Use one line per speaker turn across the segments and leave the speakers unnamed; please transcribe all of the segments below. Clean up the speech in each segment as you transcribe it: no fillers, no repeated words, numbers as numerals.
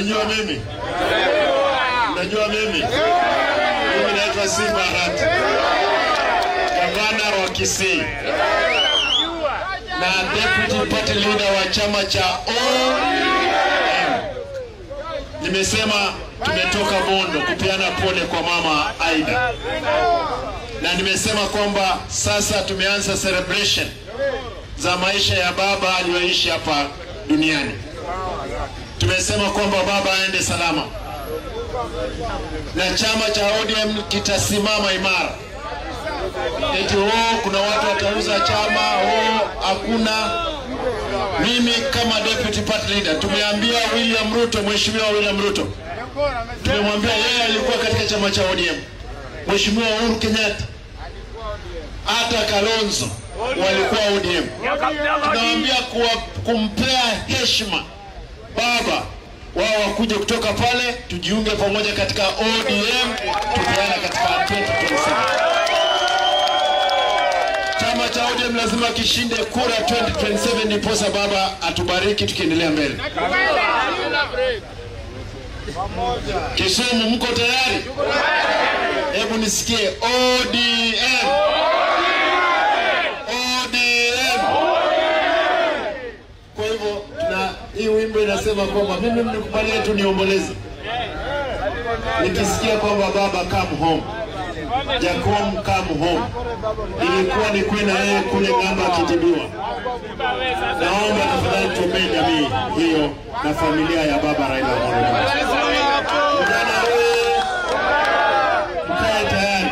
Mnanijua mimi? Mnajua mimi? Mimi naitwa Simba Arati, gavana wa Kisii na deputy party leader wa chama cha ODM. Nimesema tumetoka Bondo kupeana pole kwa mama Aida, na nimesema kwamba sasa tumeanza celebration za maisha ya baba aliyoishi hapa duniani. Tumesema kwamba baba aende salama, na chama cha ODM kitasimama imara. Eti kuna watu watauza chama, hakuna. Mimi kama deputy party leader tumeambia William Ruto, Mheshimiwa William Ruto, tumemwambia yeye alikuwa katika chama cha ODM, Mheshimiwa Uhuru Kenyatta, hata Kalonzo walikuwa ODM. Tunamwambia kumpea heshima baba, wao wakuje kutoka pale tujiunge pamoja katika ODM, tupeana katika 2027. Chama cha ODM lazima kishinde kura 2027 ndiposa baba atubariki tukiendelea mbele. Kisumu, mko tayari? Hebu nisikie ODM. ODM. Kwa hivyo hii wimbo inasema kwamba mimi mnikubalie tu niomboleze nikisikia kwamba baba come home, Jacob come home. Ilikuwa ni kwenda yeye kule ngamba akitibiwa. Naomba tafadhali tuombee jamii hiyo na familia ya baba Raila Amolo Odinga. Vijana wewe, mkae tayari.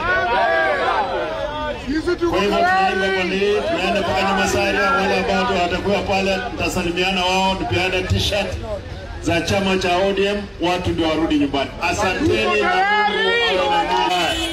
Kwa hivyo tunaenda kwa nini? Tunaenda mpaka Nyamasaria. Wale ambao watakuwa pale tutasalimiana wao, tupeane t-shirt za chama cha ODM, watu ndio warudi nyumbani. Asanteni na Mungu awe na nyinyi.